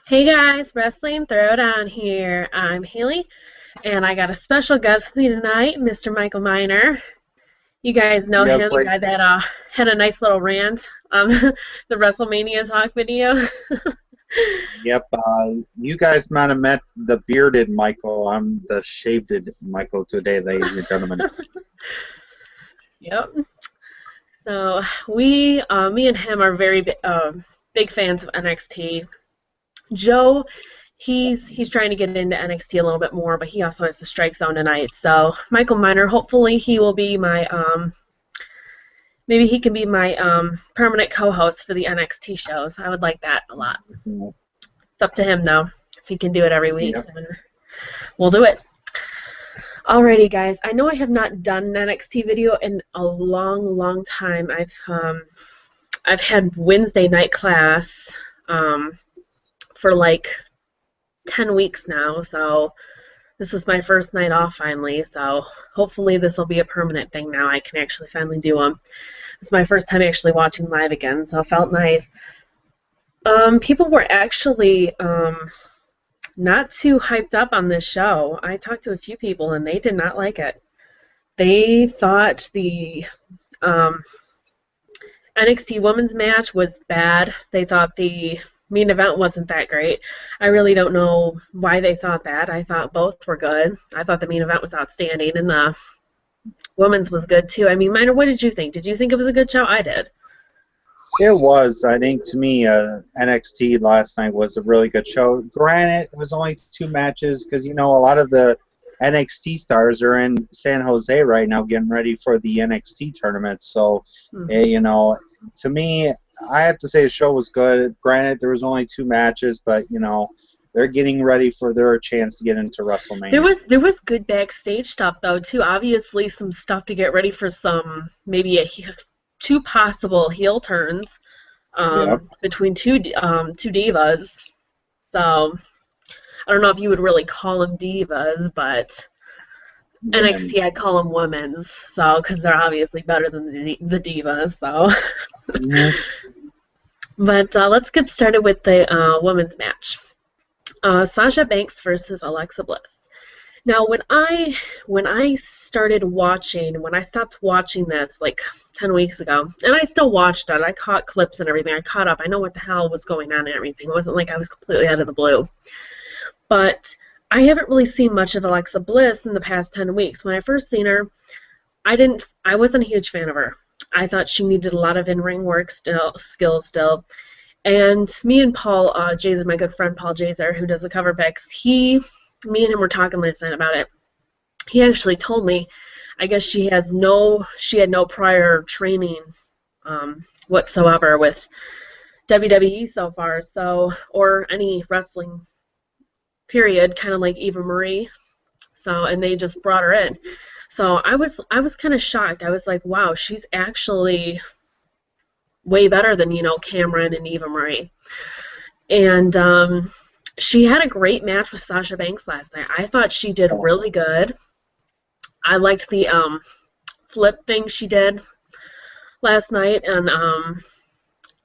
Hey guys, Wrestling Throwdown here. I'm Haley, and I got a special guest with me tonight, Mr. Michael Miner. You guys know him, Yes, the like, guy that had a nice little rant on the WrestleMania talk video. yep. You guys might have met the bearded Michael. I'm the shaved Michael today, ladies and gentlemen. Yep. So me and him are very big fans of NXT. Joe, he's trying to get into NXT a little bit more, but he also has the Strike Zone tonight. So Michael Miner, hopefully he will be my maybe he can be my permanent co-host for the NXT shows. I would like that a lot. It's up to him though. If he can do it every week, Yep. then we'll do it. Alrighty, guys. I know I have not done an NXT video in a long time. I've had Wednesday night class for like 10 weeks now, so this was my first night off finally. So hopefully this will be a permanent thing now. I can actually finally do them. It's my first time actually watching live again, so it felt nice. People were actually not too hyped up on this show. I talked to a few people and they did not like it. They thought the um, NXT Women's match was bad. They thought the main event wasn't that great. I really don't know why they thought that. I thought both were good. I thought the main event was outstanding and the women's was good too. I mean, Minor, what did you think? Did you think it was a good show? I did. It was. I think to me, NXT last night was a really good show. Granted, it was only two matches because a lot of the NXT stars are in San Jose right now, getting ready for the NXT tournament. So, Hmm. to me, I have to say the show was good. Granted, there was only two matches, but they're getting ready for their chance to get into There WrestleMania. was there was good backstage stuff though too. Obviously, some stuff to get ready for some maybe two possible heel turns Yep. between two divas. So I don't know if you would really call them divas, but NXT Women's. I'd call them women's. So because they're obviously better than the divas. So, Hmm. but let's get started with the women's match. Sasha Banks versus Alexa Bliss. Now, when I started watching, when I stopped watching this like 10 weeks ago, and I still watched it, I caught clips and everything. I caught up. I know what the hell was going on and everything. It wasn't like I was completely out of the blue. But I haven't really seen much of Alexa Bliss in the past 10 weeks. When I first seen her, I wasn't a huge fan of her. I thought she needed a lot of in-ring work skills still. And me and Paul Jazer, my good friend Paul Jazer, who does the cover picks, me and him were talking last night about it. He actually told me, I guess she had no prior training whatsoever with WWE so far, so or any wrestling period, kind of like Eva Marie. So and they just brought her in. So I was kind of shocked. I was like, wow, she's actually way better than Cameron and Eva Marie. And she had a great match with Sasha Banks last night. I thought she did really good. I liked the flip thing she did last night, and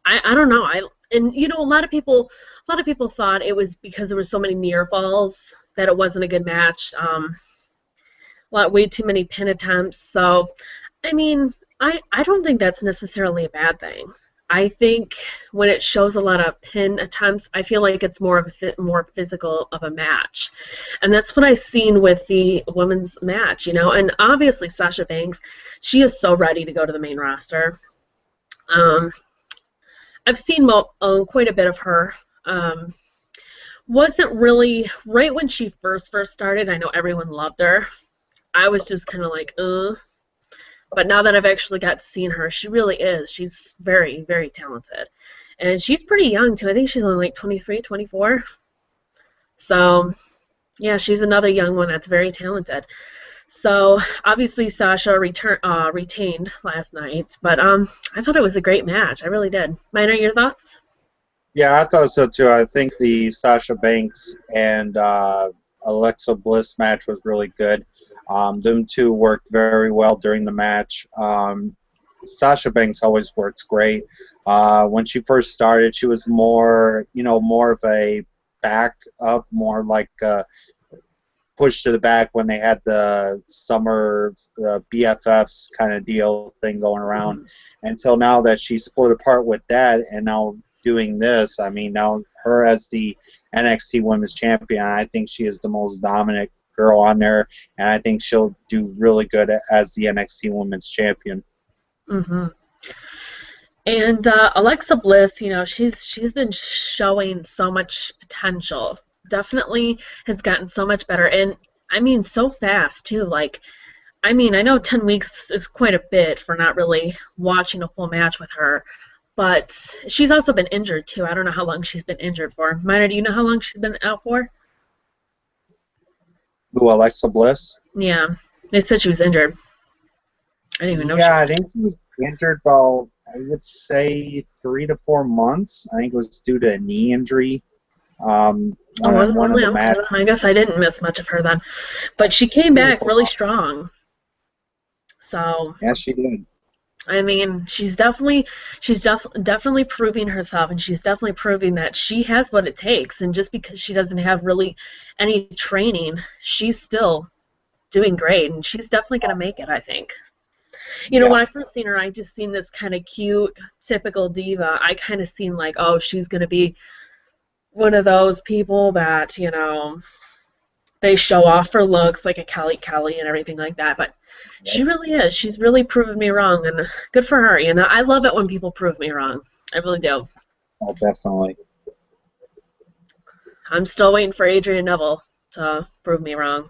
I don't know. A lot of people thought it was because there were so many near falls that it wasn't a good match. Way too many pin attempts. So, I mean, I don't think that's necessarily a bad thing. I think when it shows a lot of pin attempts, I feel like it's more of more physical of a match, and that's what I've seen with the women's match. And obviously Sasha Banks, she is so ready to go to the main roster. Um, I've seen quite a bit of her. Wasn't really right when she first started. I know everyone loved her. I was just kind of like, ugh. But now that I've actually got to see her, she really is. She's very talented. And she's pretty young, too. I think she's only like 23, 24. So, yeah, she's another young one that's very talented. So, obviously, Sasha retained last night. But I thought it was a great match. I really did. Minor, your thoughts? Yeah, I thought so too. I think the Sasha Banks and Alexa Bliss match was really good. Them two worked very well during the match. Sasha Banks always works great. When she first started, she was more of a back up, more like pushed to the back when they had the summer BFFs kind of deal thing going around, until now that she split apart with that and now doing this. I mean, now her as the NXT Women's Champion, I think she is the most dominant girl on there, and I think she'll do really good as the NXT Women's Champion. Mm-hmm. And Alexa Bliss, you know, she's been showing so much potential. Definitely has gotten so much better, and I mean so fast too. Like, I mean, I know 10 weeks is quite a bit for not really watching a full match with her, but she's also been injured too. I don't know how long she's been injured for. Minor, do you know how long she's been out for? Who, Alexa Bliss? Yeah, they said she was injured. I didn't even know. Yeah, I think she was injured about, I would say, 3 to 4 months. I think it was due to a knee injury. One of the matches. I guess I didn't miss much of her then, but she came back really strong. So yeah, she did. I mean, she's definitely proving herself, and she's definitely proving that she has what it takes. And just because she doesn't have really any training, she's still doing great, and she's definitely going to make it, I think. You know, when I first seen her, I just seen this kind of cute, typical diva. I kind of seen like, oh, she's going to be one of those people that, you know, they show off for looks, like a Kelly and everything like that. But she really is. She's really proven me wrong, and good for her. You know, I love it when people prove me wrong. I really do. Oh, definitely. I'm still waiting for Adrian Neville to prove me wrong.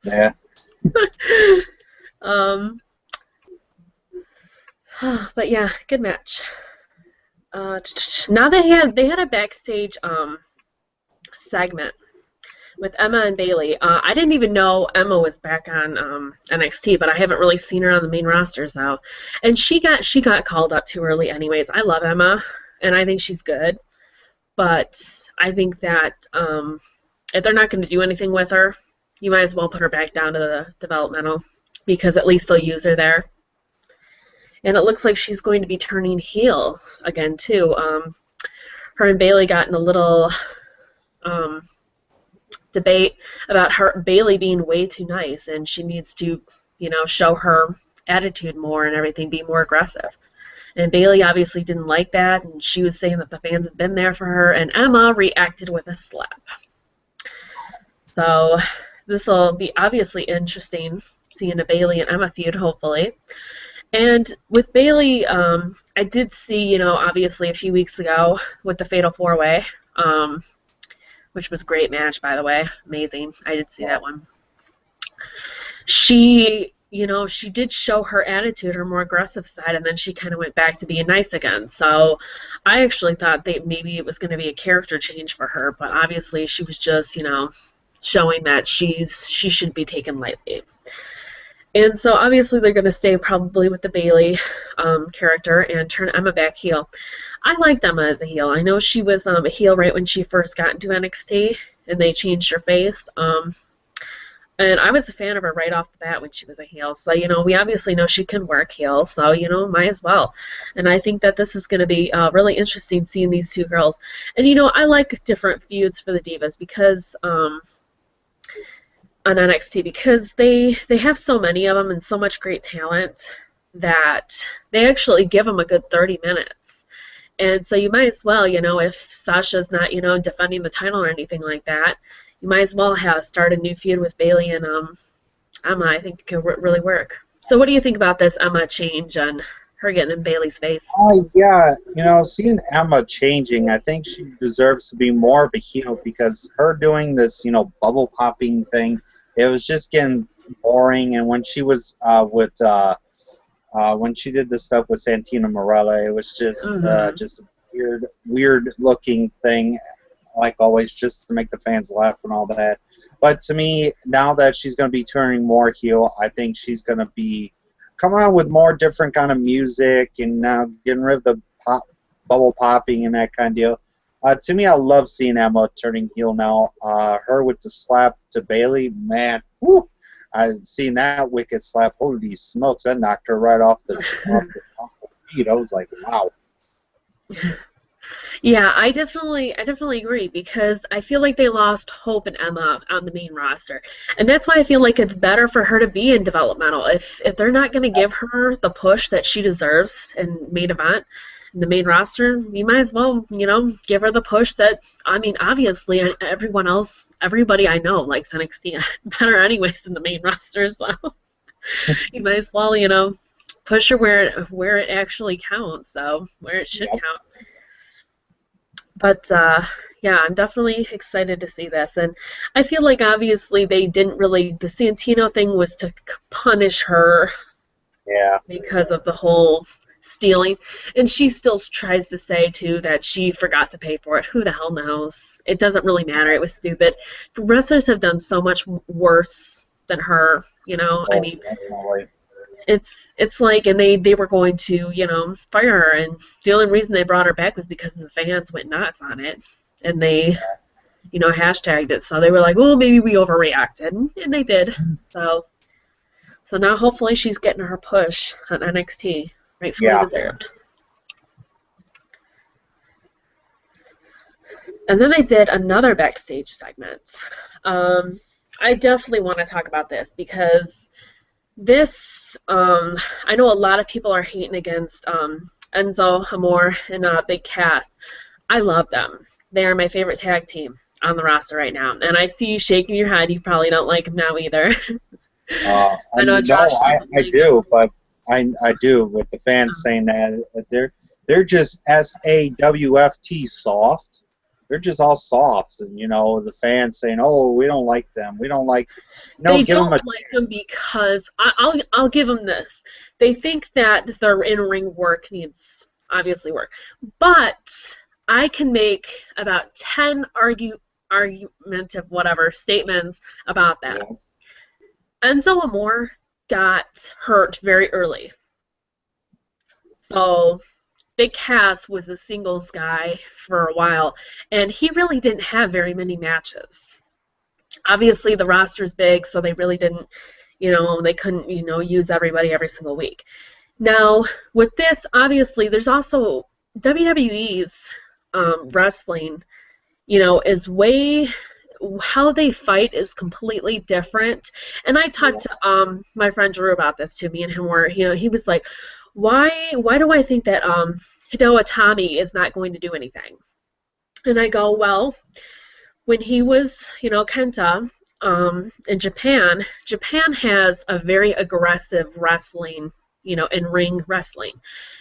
Yeah. But yeah, good match. Now they had a backstage segment with Emma and Bayley. I didn't even know Emma was back on NXT, but I haven't really seen her on the main rosters now. And she got called up too early anyways. I love Emma, and I think she's good. But I think that if they're not going to do anything with her, you might as well put her back down to the developmental, because at least they'll use her there. And it looks like she's going to be turning heel again, too. Her and Bayley got in a little debate about Bayley being way too nice, and she needs to, you know, show her attitude more and everything, be more aggressive. And Bayley obviously didn't like that, and she was saying that the fans have been there for her, and Emma reacted with a slap. So this will be obviously interesting, seeing a Bayley and Emma feud, hopefully. And with Bayley, I did see, you know, obviously a few weeks ago with the Fatal 4-Way, which was a great match, by the way. Amazing. I did see that one. She, you know, she did show her attitude, her more aggressive side, and then she kind of went back to being nice again. So I actually thought that maybe it was going to be a character change for her, but obviously she was just, you know, showing that she should be taken lightly. And so obviously they're going to stay probably with the Bayley character and turn Emma back heel. I liked Emma as a heel. I know she was a heel right when she first got into NXT, and they changed her face. And I was a fan of her right off the bat when she was a heel. So, you know, we obviously know she can work heel, so, you know, might as well. And I think that this is going to be really interesting seeing these two girls. And, you know, I like different feuds for the Divas because on NXT, because they have so many of them and so much great talent that they actually give them a good 30 minutes. And so you might as well, you know, if Sasha's not, you know, defending the title or anything like that, you might as well start a new feud with Bayley and Emma. I think it could really work. So what do you think about this Emma change and her getting in Bayley's face? Yeah, you know, seeing Emma changing, I think she deserves to be more of a heel, because her doing this, you know, bubble popping thing, it was just getting boring. And when she was when she did the stuff with Santina Morella, it was just just a weird looking thing, like always, just to make the fans laugh and all that. But to me, now that she's going to be turning more heel, I think she's going to be coming out with more different kind of music and now getting rid of the bubble popping and that kind of deal. To me, I love seeing Emma turning heel now. Her with the slap to Bayley, man, whoo! I seen that wicked slap. Holy smokes, that knocked her right off the feet. I was like, wow. Yeah, I definitely agree because I feel like they lost hope in Emma on the main roster. And that's why I feel like it's better for her to be in developmental. If they're not going to give her the push that she deserves in main event, in the main roster, you might as well, give her the push that I mean, obviously everyone else, everybody I know likes NXT better anyways than the main roster, so you might as well, push her where it actually counts, so where it should Yep. count. But yeah, I'm definitely excited to see this, and I feel like obviously they didn't really. The Santino thing was to punish her Yeah. because of the whole stealing, and she still tries to say too that she forgot to pay for it. Who the hell knows? It doesn't really matter. It was stupid. Wrestlers have done so much worse than her. I Oh, mean, definitely. it's like, and they were going to fire her, and the only reason they brought her back was because the fans went nuts on it, and they hashtagged it, so they were like, well, maybe we overreacted, and they did. So now hopefully she's getting her push on NXT, rightfully Yeah. deserved. And then they did another backstage segment. I definitely want to talk about this because this, I know a lot of people are hating against Enzo Amore and Big Cass. I love them. They are my favorite tag team on the roster right now. And I see you shaking your head. You probably don't like them now either. I know No, Josh I, doesn't I like do, them. but I do with the fans saying that they're just SAWFT soft. They're just all soft, and the fans saying, "Oh, we don't like them. We don't like." They Give them don't a like them because I'll give them this. They think that their in-ring work needs obviously work, but I can make about 10 argumentative whatever statements about that. yeah, Enzo Amore got hurt very early, so Big Cass was a singles guy for a while, and he really didn't have very many matches. Obviously, the roster's big, so they really didn't, they couldn't, use everybody every single week. Now, with this, obviously, there's also WWE's wrestling, is way how they fight is completely different. And I talked to my friend Drew about this too. Me and him were, he was like, why do I think that Hideo Itami is not going to do anything? And I go, well, when he was, Kenta, in Japan, Japan has a very aggressive wrestling, in-ring wrestling.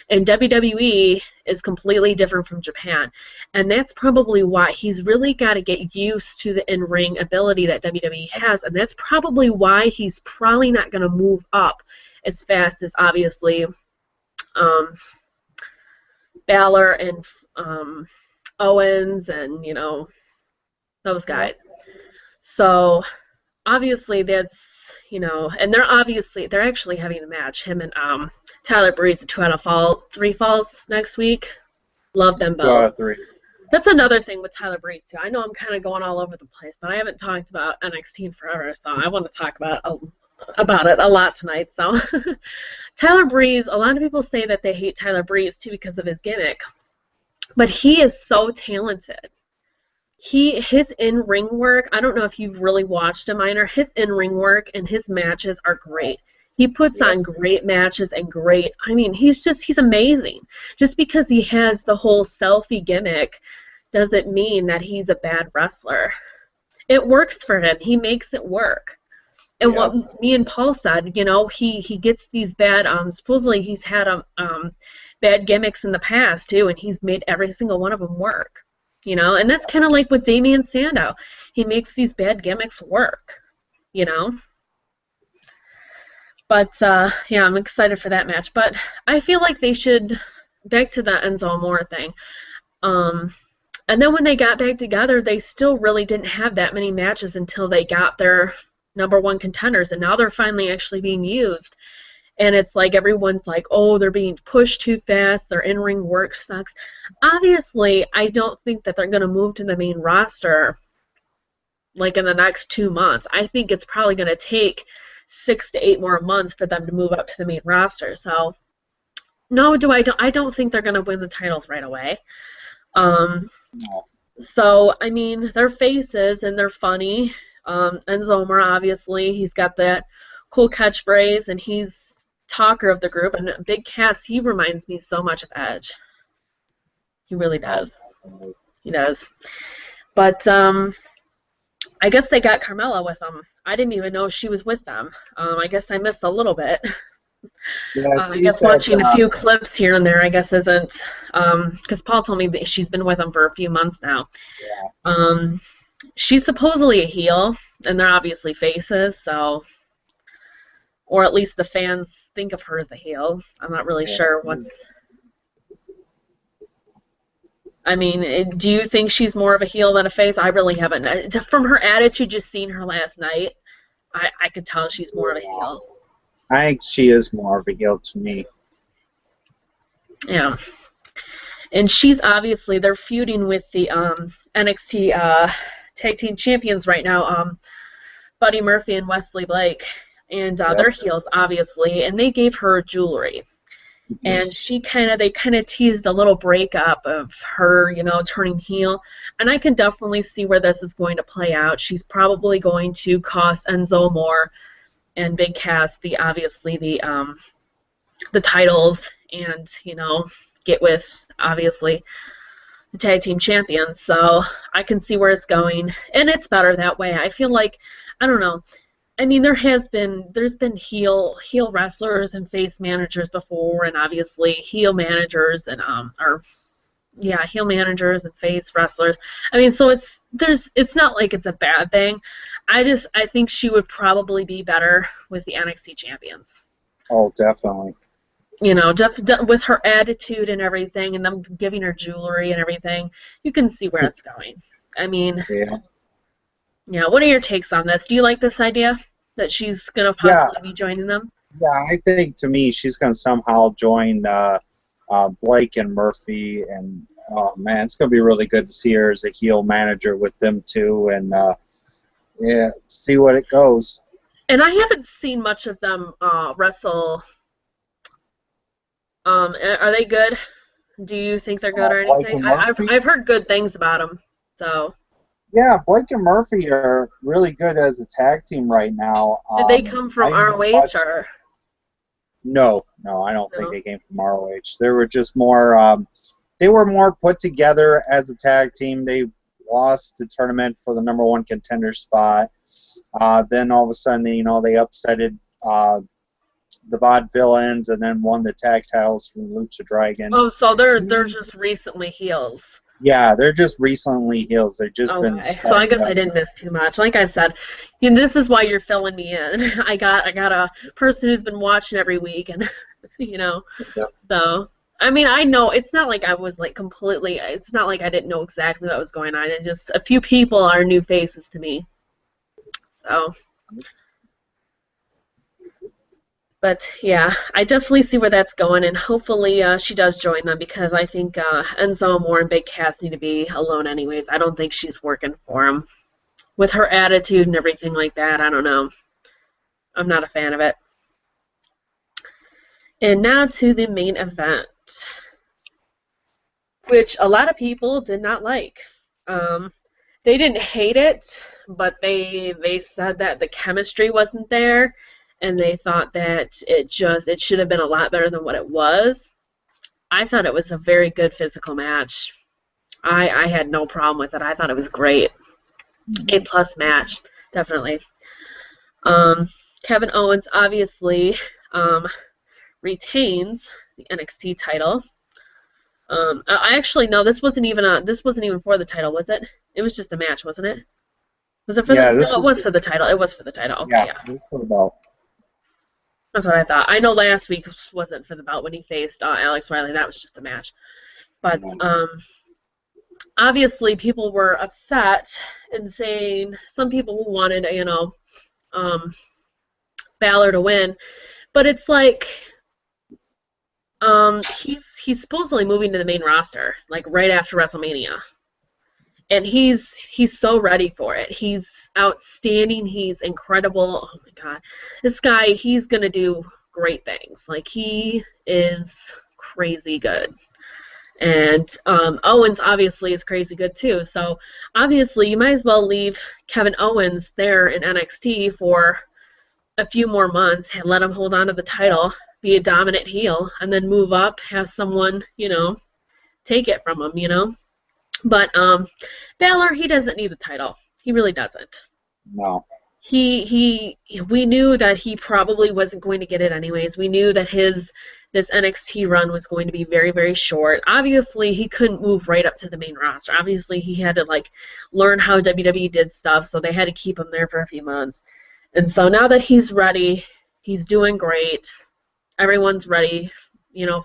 And WWE is completely different from Japan. And that's probably why he's really got to get used to the in-ring ability that WWE has. And that's probably why he's probably not going to move up as fast as, obviously, Balor and Owens and, those guys. So obviously that's, and they're actually having a match, him and Tyler Breeze, the 2 out of 3 falls next week. Love them both. 3. That's another thing with Tyler Breeze too. I know I'm kind of going all over the place, but I haven't talked about NXT in forever, so I want to talk about it a lot tonight. So Tyler Breeze, a lot of people say that they hate Tyler Breeze too because of his gimmick, but he is so talented. His in-ring work, I don't know if you've really watched him, Minor. His in-ring work and his matches are great. He puts on great matches and he's amazing. Just because he has the whole selfie gimmick doesn't mean that he's a bad wrestler. It works for him. He makes it work. And what me and Paul said, he gets these bad, supposedly he's had bad gimmicks in the past too, and he's made every single one of them work. And that's kind of like with Damian Sandow. He makes these bad gimmicks work, But, yeah, I'm excited for that match. But I feel like they should, back to the Enzo Amore thing, and then when they got back together, they still really didn't have that many matches until they got their number 1 contenders, and now they're finally actually being used. And it's like everyone's like, oh, they're being pushed too fast, their in-ring work sucks. Obviously, I don't think that they're going to move to the main roster like in the next 2 months. I think it's probably going to take 6 to 8 more months for them to move up to the main roster. So, no, I don't think they're going to win the titles right away. Um, No. so, I mean, they're faces and they're funny. Enzo Amore, obviously, he's got that cool catchphrase, and he's talker of the group. And Big Cass, he reminds me so much of Edge. He really Oh, does. He does. But I guess they got Carmella with them. I didn't even know she was with them. I guess I missed a little bit. yeah, I she's guess that. watching a few clips here and there, I guess isn't, because Paul told me that she's been with them for a few months now. Yeah. She's supposedly a heel, and they're obviously faces, so, or at least the fans think of her as a heel. I'm not really Yeah. sure what's. I mean, do you think she's more of a heel than a face? I really haven't. From her attitude, just seeing her last night, I could tell she's more of a heel. I think she is more of a heel to me. Yeah. And she's obviously, they're feuding with the NXT Tag Team Champions right now, Buddy Murphy and Wesley Blake. And they're heels, obviously, and they gave her jewelry. And they kind of teased a little breakup of her, turning heel. And I can definitely see where this is going to play out. She's probably going to cost Enzo Amore and Big Cass obviously the titles, and get with obviously the tag team champions. So I can see where it's going, and it's better that way. I feel like, I don't know. I mean, there's been heel wrestlers and face managers before, and obviously heel managers and heel managers and face wrestlers. I mean, so it's not like it's a bad thing. I think she would probably be better with the NXT champions. Oh, definitely. With her attitude and everything, and them giving her jewelry and everything, you can see where it's going. I mean, yeah. What are your takes on this? Do you like this idea that she's gonna possibly be joining them? Yeah, I think to me she's gonna somehow join Blake and Murphy, and oh man, it's gonna be really good to see her as a heel manager with them too, and see what it goes. And I haven't seen much of them wrestle. Are they good? Do you think they're good or anything? I've heard good things about them. So. Yeah, Blake and Murphy are really good as a tag team right now. Did they come from ROH or? No, I don't think they came from ROH. They were just more. They were more put together as a tag team. They lost the tournament for the #1 contender spot. Then all of a sudden, they upsetted the Vaudevillains and then won the tag titles from Lucha Dragons. Oh, so they're just recently heels. Yeah, they're just recently heels. They've just been. So I guess I didn't miss too much. Like I said, this is why you're filling me in. I got a person who's been watching every week, and Yep. So I mean, I know it's not like I was like completely. It's not like I didn't know exactly what was going on. It just a few people are new faces to me. So. But yeah, I definitely see where that's going, and hopefully she does join them, because I think Enzo Amore and Big Cass need to be alone anyways. I don't think she's working for him. With her attitude and everything like that, I don't know. I'm not a fan of it. And now to the main event, which a lot of people did not like. They didn't hate it, but they said that the chemistry wasn't there. And they thought that it should have been a lot better than what it was. I thought it was a very good physical match. I had no problem with it. I thought it was great. A+ match, definitely. Kevin Owens obviously retains the NXT title. I actually no, this wasn't even for the title, was it? It was just a match, wasn't it? Was it for the? No, it was for the title. It was for the title. Okay, yeah. It was for the belt. That's what I thought. I know last week wasn't for the belt when he faced Alex Riley. That was just a match. But obviously people were upset and saying some people wanted, Balor to win. But it's like he's supposedly moving to the main roster, like right after WrestleMania. And he's so ready for it. He's outstanding. He's incredible. Oh my God, this guy, he's gonna do great things. Like, he is crazy good. And Owens obviously is crazy good too. So obviously you might as well leave Kevin Owens there in NXT for a few more months and let him hold on to the title, be a dominant heel, and then move up, have someone, take it from him. But Balor, he doesn't need the title. He really doesn't. No. We knew that he probably wasn't going to get it anyways. We knew that this NXT run was going to be very, very short. Obviously, he couldn't move right up to the main roster. Obviously, he had to learn how WWE did stuff, so they had to keep him there for a few months. And so now that he's ready, he's doing great. Everyone's ready,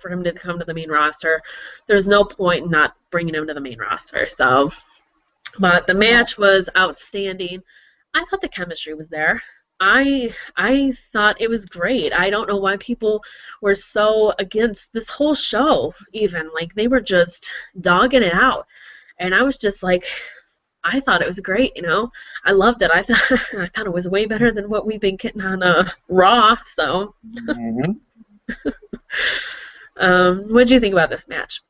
for him to come to the main roster. There's no point in not bringing him to the main roster. So, but the match was outstanding. I thought the chemistry was there. I thought it was great. I don't know why people were so against this whole show, even. Like, they were just dogging it out. And I was just like, I thought it was great, I loved it. I thought it was way better than what we've been getting on Raw, so. Mm-hmm. What did you think about this match?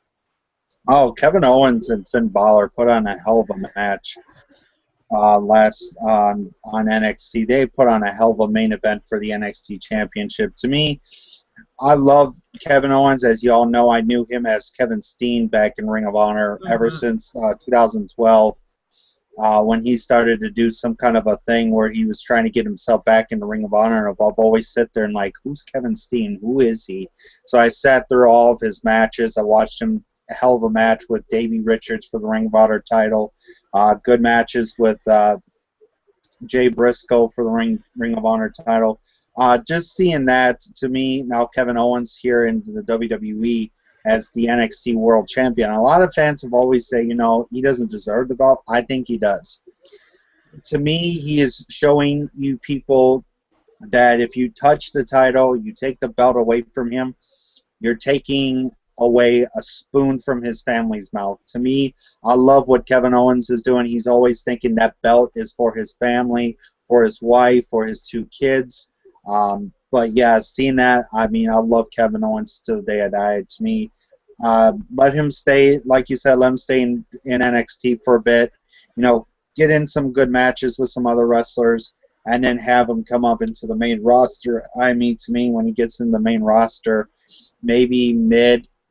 Oh, Kevin Owens and Finn Balor put on a hell of a match last on NXT. They put on a hell of a main event for the NXT Championship. To me, I love Kevin Owens. As you all know, I knew him as Kevin Steen back in Ring of Honor ever since 2012 when he started to do some kind of a thing where he was trying to get himself back into Ring of Honor. And I've always sit there and like, who's Kevin Steen? Who is he? So I sat through all of his matches. I watched him a hell of a match with Davey Richards for the Ring of Honor title. Good matches with Jay Briscoe for the Ring of Honor title. Just seeing that, to me, now Kevin Owens here in the WWE as the NXT World Champion. A lot of fans have always said, he doesn't deserve the belt. I think he does. To me, he is showing you people that if you touch the title, you take the belt away from him, you're taking away a spoon from his family's mouth. To me, I love what Kevin Owens is doing. He's always thinking that belt is for his family, for his wife, for his 2 kids. But yeah, seeing that, I love Kevin Owens to the day I die. To me, let him stay, like you said, let him stay in NXT for a bit. Get in some good matches with some other wrestlers, and then have him come up into the main roster. To me, when he gets in the main roster, maybe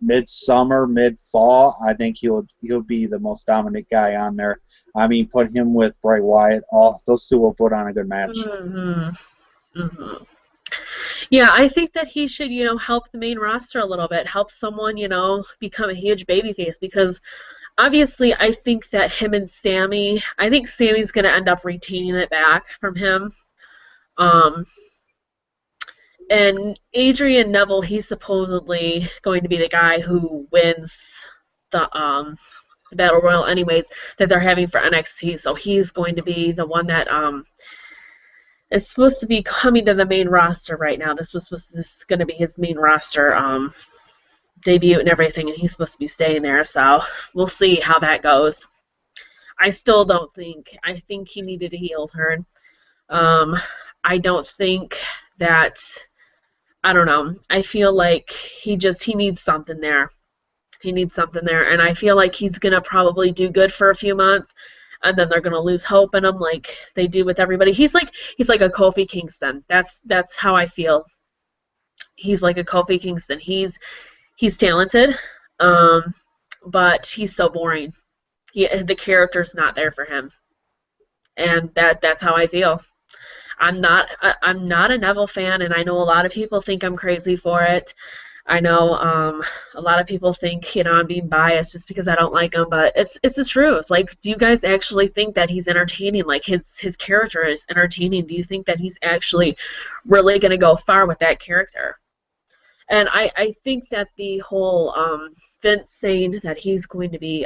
mid-summer, mid-fall, I think he'll be the most dominant guy on there. Put him with Bray Wyatt. Oh, those two will put on a good match. Mm-hmm. Mm-hmm. Yeah, I think that he should, help the main roster a little bit, help someone, become a huge babyface, because obviously I think that him and Sammy, I think Sammy's going to end up retaining it back from him. And Adrian Neville, he's supposedly going to be the guy who wins the Battle Royal anyways that they're having for NXT, so he's going to be the one that is supposed to be coming to the main roster right now. This is going to be his main roster debut and everything, and he's supposed to be staying there. So we'll see how that goes. I still don't think. I think he needed a heel turn. I don't think that. I don't know. I feel like he needs something there. He needs something there, and I feel like he's gonna probably do good for a few months, and then they're gonna lose hope in him, like they do with everybody. He's like a Kofi Kingston. That's how I feel. He's like a Kofi Kingston. He's talented, but he's so boring. The character's not there for him, and that's how I feel. I'm not a Neville fan, and I know a lot of people think I'm crazy for it. I know a lot of people think, I'm being biased just because I don't like him, but it's the truth. Like, do you guys actually think that he's entertaining? Like, his character is entertaining? Do you think that he's actually really going to go far with that character? And I think that the whole Vince saying that he's going to be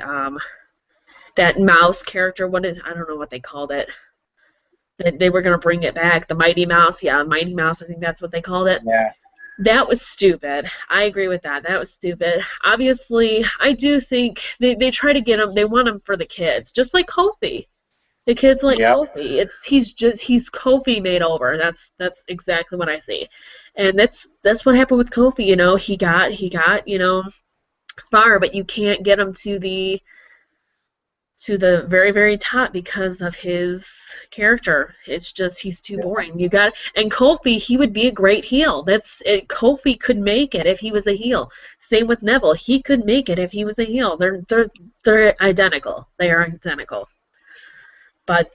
that mouse character, I don't know what they called it. They were going to bring it back, the Mighty Mouse. Yeah, Mighty Mouse, I think that's what they called it. Yeah. That was stupid. I agree with that. That was stupid. Obviously, I do think they try to get him, they want him for the kids, just like Kofi. The kids like Kofi. He's Kofi made over. That's exactly what I see. And that's what happened with Kofi, He got far, but you can't get him to the very, very top because of his character. It's just he's too boring. And Kofi, he would be a great heel. Kofi could make it if he was a heel. Same with Neville. He could make it if he was a heel. They're identical. They are identical. But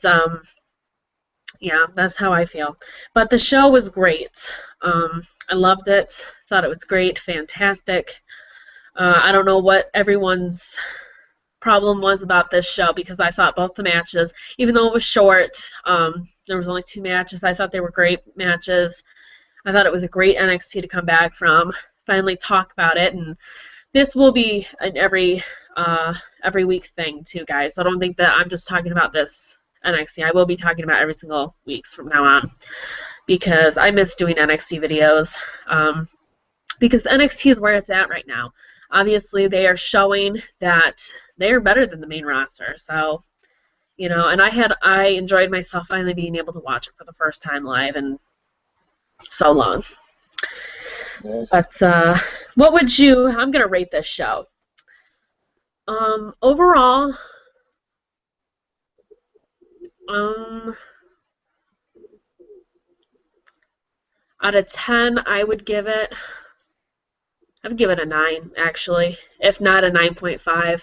yeah, that's how I feel. But the show was great. I loved it. Thought it was great, fantastic. I don't know what everyone's problem was about this show, because I thought both the matches, even though it was short, there was only 2 matches, I thought they were great matches. I thought it was a great NXT to come back from, finally talk about it, and this will be an every week thing too, guys. So I don't think that I'm just talking about this NXT. I will be talking about every single weeks from now on, because I miss doing NXT videos, because NXT is where it's at right now. Obviously, they are showing that they are better than the main roster. So, and I enjoyed myself finally being able to watch it for the first time live in so long. Yeah. But what would I'm going to rate this show. Overall, out of 10, I would give it a 9, actually, if not a 9.5.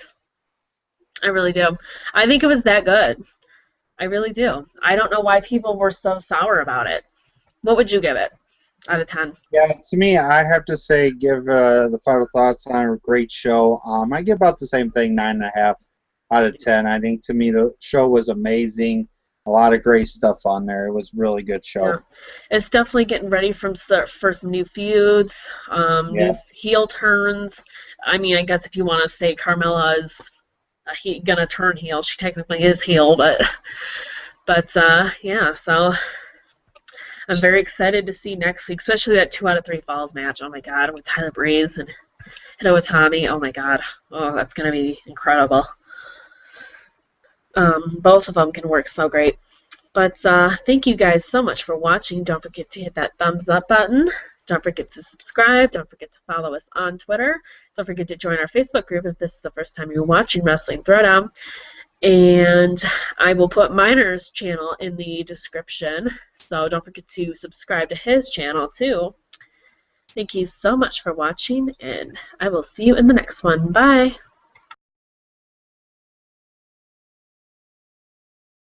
I really do. I think it was that good. I really do. I don't know why people were so sour about it. What would you give it out of 10? Yeah, to me, I have to say, give the final thoughts on a great show. I give about the same thing, 9.5 out of 10. I think, to me, the show was amazing. A lot of great stuff on there. It was a really good show. Yeah. It's definitely getting ready for some new feuds, new heel turns. I mean, I guess if you want to say Carmella is gonna turn heel, she technically is heel, but yeah. So I'm very excited to see next week, especially that 2 out of 3 falls match. Oh my God, with Tyler Breeze and Hideo Itami. Oh my God. Oh, that's gonna be incredible. Both of them can work so great. But thank you guys so much for watching. Don't forget to hit that thumbs up button. Don't forget to subscribe. Don't forget to follow us on Twitter. Don't forget to join our Facebook group if this is the first time you're watching Wrestling Throwdown. And I will put Miner's channel in the description, so don't forget to subscribe to his channel too. Thank you so much for watching, and I will see you in the next one. Bye!